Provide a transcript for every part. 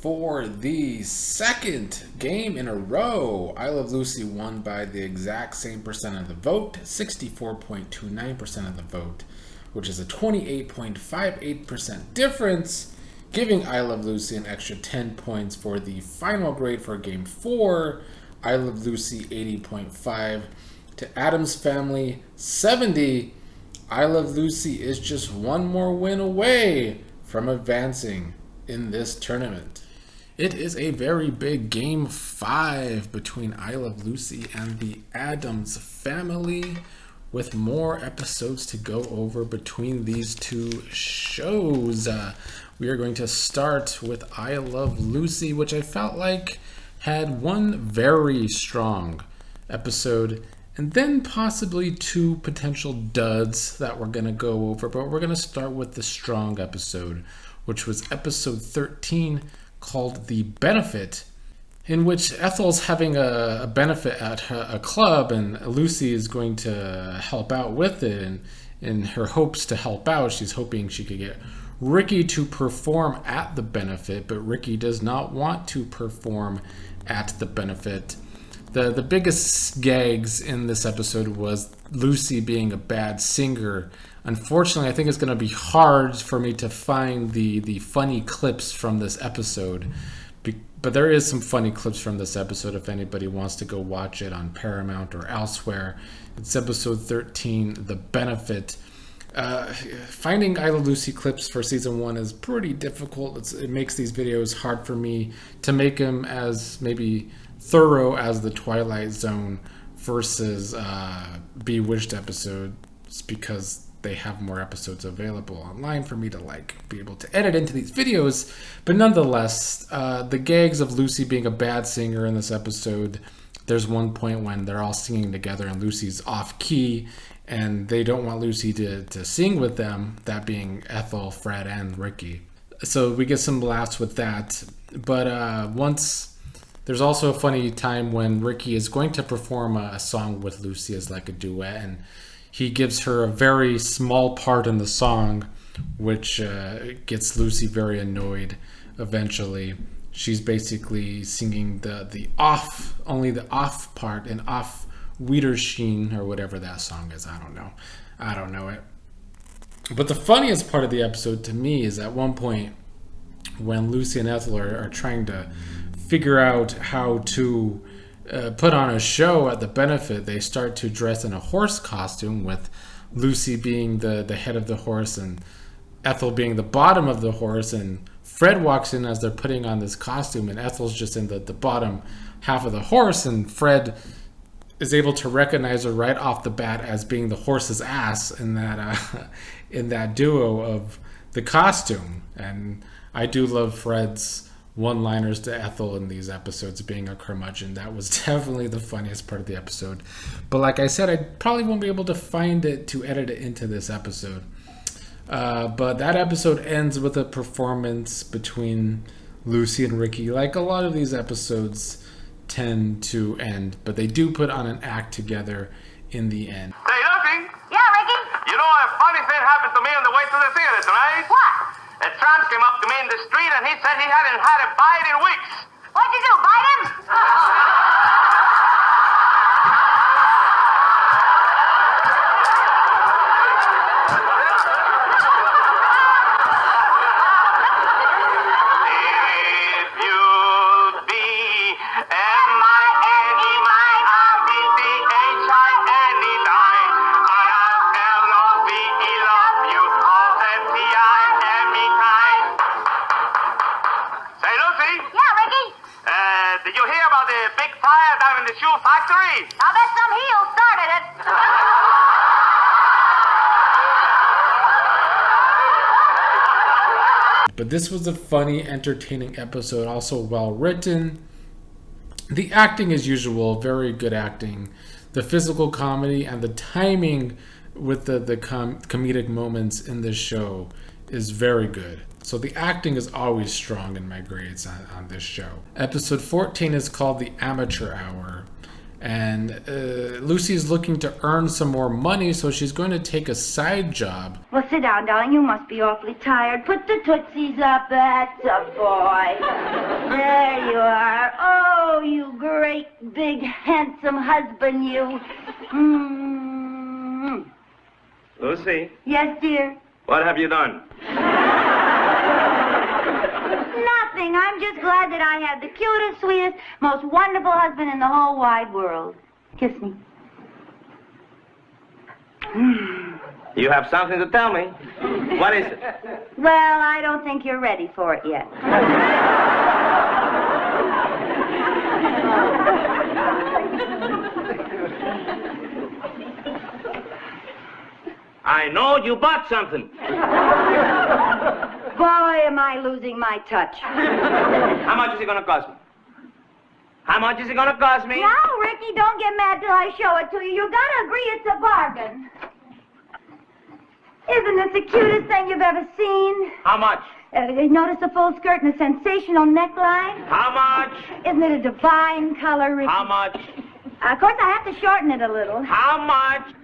for the second game in a row. I Love Lucy won by the exact same percent of the vote, 64.29% of the vote, which is a 28.58% difference, giving I Love Lucy an extra 10 points for the final grade for Game 4. I Love Lucy 80.5 to Addams Family 70. I Love Lucy is just one more win away from advancing in this tournament. It is a very big Game 5 between I Love Lucy and the Addams Family, with more episodes to go over between these two shows. We are going to start with I Love Lucy, which I felt like had one very strong episode and then possibly two potential duds that we're going to go over. But we're going to start with the strong episode, which was episode 13, called The Benefit, in which Ethel's having a benefit at a club, and Lucy is going to help out with it. And in her hopes to help out, she's hoping she could get Ricky to perform at the benefit, but Ricky does not want to perform at the benefit. The biggest gags in this episode was Lucy being a bad singer. Unfortunately, I think it's going to be hard for me to find the funny clips from this episode. But there is some funny clips from this episode if anybody wants to go watch it on Paramount or elsewhere. It's episode 13, The Benefit. Finding I Love Lucy clips for season 1 is pretty difficult. It makes these videos hard for me to make them as maybe thorough as the Twilight Zone versus Bewitched episodes, because they have more episodes available online for me to be able to edit into these videos. But nonetheless, the gags of Lucy being a bad singer in this episode, there's one point when they're all singing together and Lucy's off key and they don't want Lucy to sing with them, that being Ethel, Fred, and Ricky. So we get some laughs with that. But there's also a funny time when Ricky is going to perform a song with Lucy as like a duet, and he gives her a very small part in the song, which gets Lucy very annoyed eventually. She's basically singing the off part, and off Wiedersehen or whatever that song is. I don't know it. But the funniest part of the episode to me is at one point when Lucy and Ethel are trying to figure out how to put on a show at the benefit. They start to dress in a horse costume, with Lucy being the head of the horse and Ethel being the bottom of the horse, and Fred walks in as they're putting on this costume, and Ethel's just in the bottom half of the horse, and Fred is able to recognize her right off the bat as being the horse's ass in that duo of the costume. And I do love Fred's one-liners to Ethel in these episodes, being a curmudgeon. That was definitely the funniest part of the episode. But like I said, I probably won't be able to find it to edit it into this episode. But that episode ends with a performance between Lucy and Ricky, like a lot of these episodes tend to end. But they do put on an act together in the end. Say, Lucy! Yeah, Ricky? You know, a funny thing happened to me on the way to the theater tonight. What? A tramp came up to me in the street and he said he hadn't had a bite in weeks. What'd you do, bite him? If you'd be M-I-N-E-M-I-R-D-C-H-I-N-E-dime, I-L-O-V-E love you, all that T-I-M-E-time. Say, Lucy, Yeah, Ricky? did you hear about the big fire down in the shoe factory? I'll bet some heel started it. But this was a funny, entertaining episode, also well written. The acting, as usual, very good acting. The physical comedy and the timing with the comedic moments in this show is very good. So the acting is always strong in my grades on this show. Episode 14 is called The Amateur Hour. And Lucy's looking to earn some more money, so she's going to take a side job. Well, sit down, darling. You must be awfully tired. Put the tootsies up. That's a boy. There you are. Oh, you great, big, handsome husband, you. Mm. Lucy, Yes, dear? what have you done? Nothing. I'm just glad that I have the cutest, sweetest, most wonderful husband in the whole wide world. Kiss me. You have something to tell me. What is it? Well, I don't think you're ready for it yet. I know you bought something. Boy, am I losing my touch. How much is it going to cost me? How much is it going to cost me? Now, Ricky, don't get mad till I show it to you. You gotta agree it's a bargain. Isn't this the cutest thing you've ever seen? How much? Notice the full skirt and the sensational neckline? How much? Isn't it a divine color, Ricky? How much? Of course, I have to shorten it a little. How much?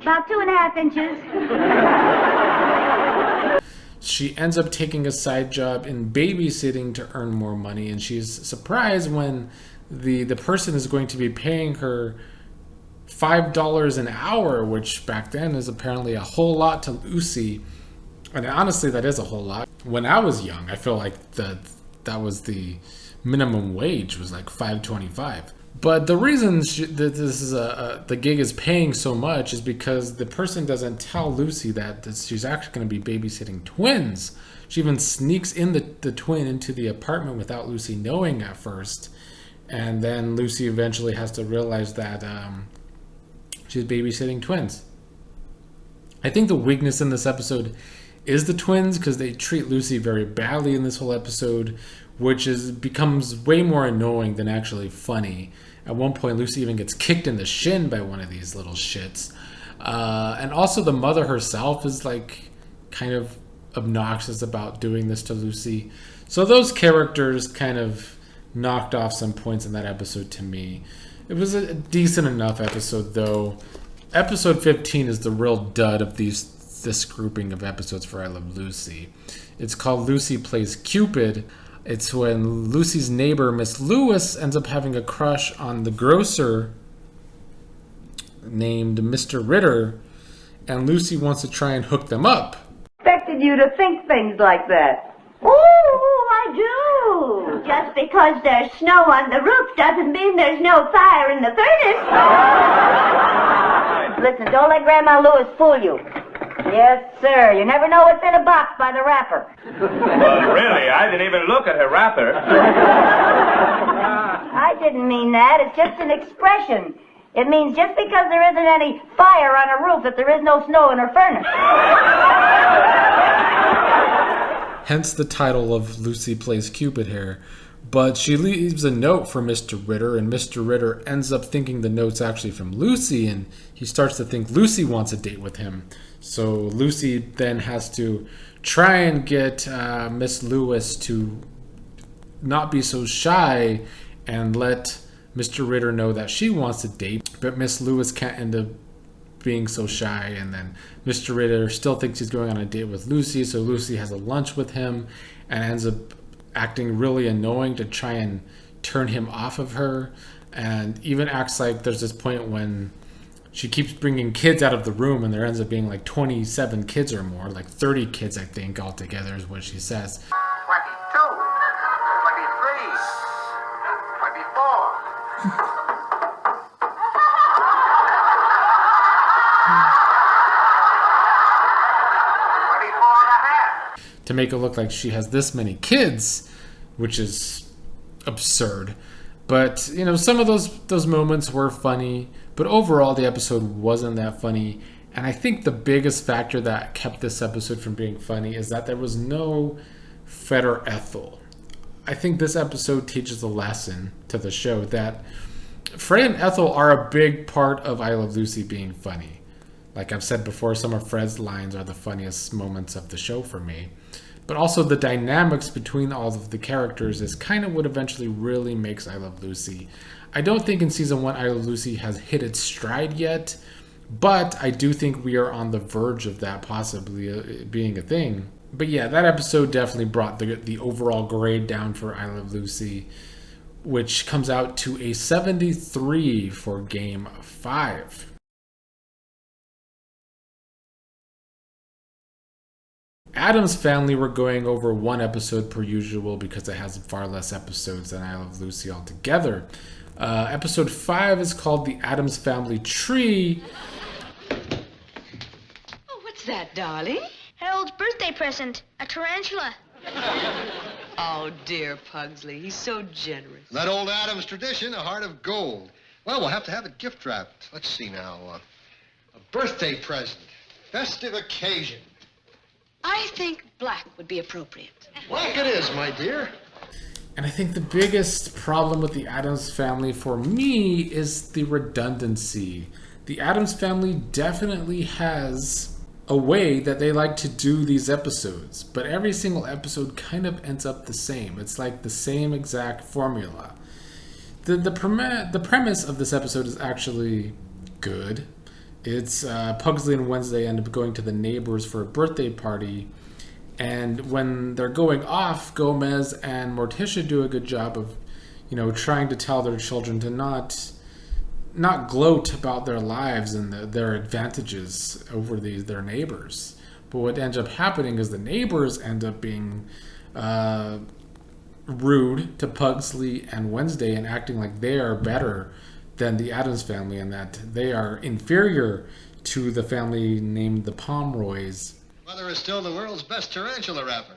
About 2.5 inches. She ends up taking a side job in babysitting to earn more money, and she's surprised when the person is going to be paying her $5 an hour, which back then is apparently a whole lot to Lucy. And honestly, that is a whole lot. When I was young, I feel like that was the minimum wage, was like $5.25. But the reason that this is the gig is paying so much is because the person doesn't tell Lucy that she's actually going to be babysitting twins. She even sneaks in the twin into the apartment without Lucy knowing at first. And then Lucy eventually has to realize that she's babysitting twins. I think the weakness in this episode is the twins, because they treat Lucy very badly in this whole episode, which becomes way more annoying than actually funny. At one point, Lucy even gets kicked in the shin by one of these little shits. And also the mother herself is like kind of obnoxious about doing this to Lucy. So those characters kind of knocked off some points in that episode to me. It was a decent enough episode, though. Episode 15 is the real dud of this grouping of episodes for I Love Lucy. It's called Lucy Plays Cupid. It's when Lucy's neighbor, Miss Lewis, ends up having a crush on the grocer named Mr. Ritter, and Lucy wants to try and hook them up. Expected you to think things like that. Oh, I do. Just because there's snow on the roof doesn't mean there's no fire in the furnace. Listen, don't let Grandma Lewis fool you. Yes, sir. You never know what's in a box by the wrapper. Well, really, I didn't even look at her wrapper. I didn't mean that. It's just an expression. It means just because there isn't any fire on her roof that there is no snow in her furnace. Hence the title of Lucy Plays Cupid here. But she leaves a note for Mr. Ritter, and Mr. Ritter ends up thinking the note's actually from Lucy, and he starts to think Lucy wants a date with him. So Lucy then has to try and get Miss Lewis to not be so shy and let Mr. Ritter know that she wants to date. But Miss Lewis can't end up being so shy, and then Mr. Ritter still thinks he's going on a date with Lucy, so Lucy has a lunch with him and ends up acting really annoying to try and turn him off of her, and even acts like there's this point when she keeps bringing kids out of the room, and there ends up being like 27 kids or more, like 30 kids, I think, altogether is what she says. 22, 23, 24. To make it look like she has this many kids, which is absurd. But, you know, some of those moments were funny, but overall the episode wasn't that funny. And I think the biggest factor that kept this episode from being funny is that there was no Fred or Ethel. I think this episode teaches a lesson to the show that Fred and Ethel are a big part of I Love Lucy being funny. Like I've said before, some of Fred's lines are the funniest moments of the show for me. but also the dynamics between all of the characters is kind of what eventually really makes I Love Lucy. I don't think in season 1 I Love Lucy has hit its stride yet, but I do think we are on the verge of that possibly being a thing. But yeah, that episode definitely brought the overall grade down for I Love Lucy, which comes out to a 73 for Game 5. Addams Family, we're going over one episode per usual because it has far less episodes than I Love Lucy altogether. Episode 5 is called The Addams Family Tree. Oh, what's that, darling? Harold's birthday present, a tarantula. Oh, dear Pugsley, he's so generous. That old Addams tradition, a heart of gold. Well, we'll have to have it gift wrapped. Let's see now. A birthday present. Festive occasion. I think black would be appropriate. Black it is, my dear. And I think the biggest problem with the Addams Family for me is the redundancy. The Addams Family definitely has a way that they like to do these episodes, but every single episode kind of ends up the same. It's like the same exact formula. The premise of this episode is actually good. It's Pugsley and Wednesday end up going to the neighbors for a birthday party, and when they're going off, Gomez and Morticia do a good job of, trying to tell their children to not gloat about their lives and their advantages over their neighbors. But what ends up happening is the neighbors end up being rude to Pugsley and Wednesday and acting like they are better than the Addams Family and that they are inferior to the family named the Pomeroys. Mother is still the world's best tarantula wrapper.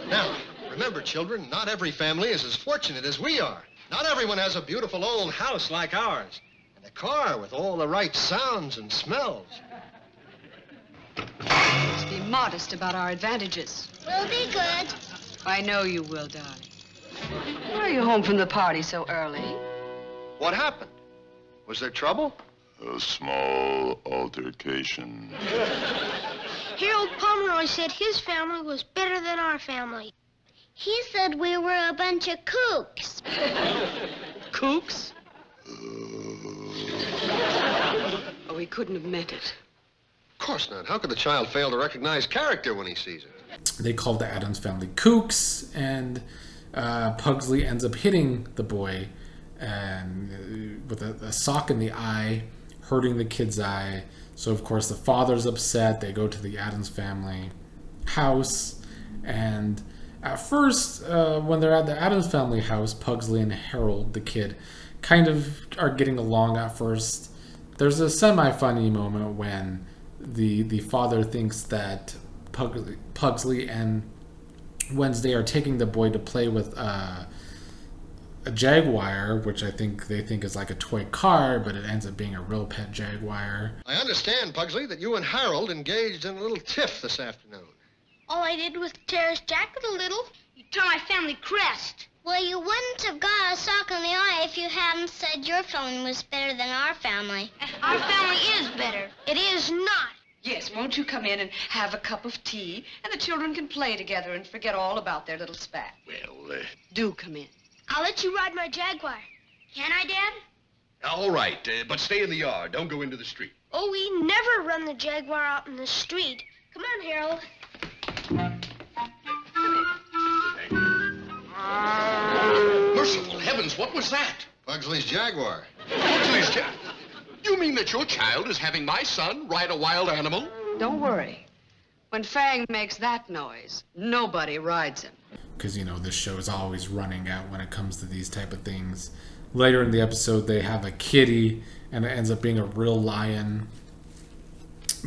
Now, remember, children, not every family is as fortunate as we are. Not everyone has a beautiful old house like ours. And a car with all the right sounds and smells. Let's be modest about our advantages. We'll be good. I know you will, darling. Why are you home from the party so early? What happened? Was there trouble? A small altercation. Harold Pomeroy said his family was better than our family. He said we were a bunch of kooks. Kooks? Oh, he couldn't have meant it. Of course not. How could the child fail to recognize character when he sees it? They call the Addams Family kooks, and Pugsley ends up hitting the boy and with a sock in the eye, hurting the kid's eye. So of course the father's upset. They go to the Addams Family house, and at first when they're at the Addams Family house, Pugsley and Harold, the kid, kind of are getting along at first. There's a semi-funny moment when the father thinks that Pugsley and Wednesday are taking the boy to play with a Jaguar, which they think is like a toy car, but it ends up being a real pet Jaguar. I understand, Pugsley, that you and Harold engaged in a little tiff this afternoon. All I did was tear his jacket a little. You tore my family crest. Well, you wouldn't have got a sock in the eye if you hadn't said your family was better than our family. Our family is better. It is not. Yes, won't you come in and have a cup of tea, and the children can play together and forget all about their little spat. Well, Do come in. I'll let you ride my Jaguar. Can I, Dad? All right, but stay in the yard. Don't go into the street. Oh, we never run the Jaguar out in the street. Come on, Harold. Merciful heavens, what was that? Pugsley's Jaguar. Pugsley's You mean that your child is having my son ride a wild animal? Don't worry. When Fang makes that noise, nobody rides him. Because, this show is always running out when it comes to these type of things. Later in the episode, they have a kitty, and it ends up being a real lion.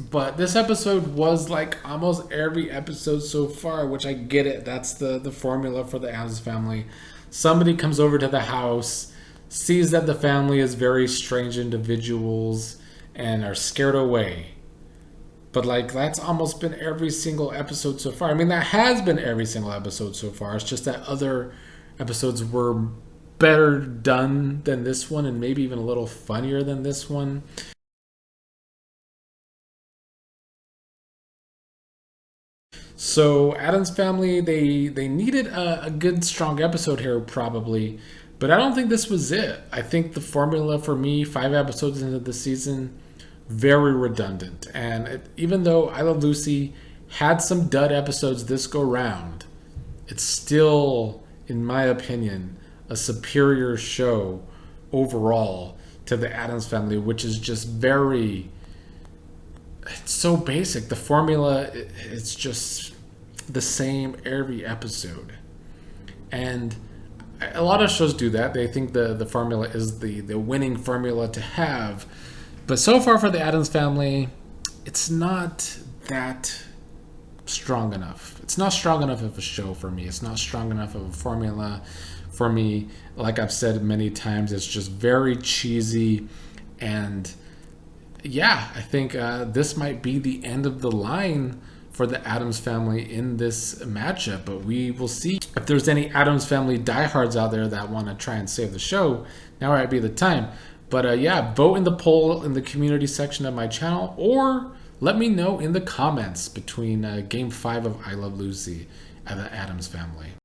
But this episode was like almost every episode so far, which I get it. That's the formula for the Addams Family. Somebody comes over to the house, sees that the family is very strange individuals, and are scared away. But that's almost been every single episode so far. I mean, that has been every single episode so far. It's just that other episodes were better done than this one, and maybe even a little funnier than this one. So Addams Family, they needed a good, strong episode here probably, but I don't think this was it. I think the formula for me, 5 episodes into the season, very redundant. And even though I Love Lucy had some dud episodes this go round, it's still, in my opinion, a superior show overall to the Addams Family, which is just very, it's so basic. The formula, it's just the same every episode. And a lot of shows do that. They think the formula is the winning formula to have. But so far for the Addams Family, it's not that strong enough. It's not strong enough of a show for me. It's not strong enough of a formula for me. Like I've said many times, it's just very cheesy. And yeah, I think this might be the end of the line for the Addams Family in this matchup. But we will see. If there's any Addams Family diehards out there that want to try and save the show, now might be the time. But yeah, vote in the poll in the community section of my channel, or let me know in the comments between Game 5 of I Love Lucy and the Addams Family.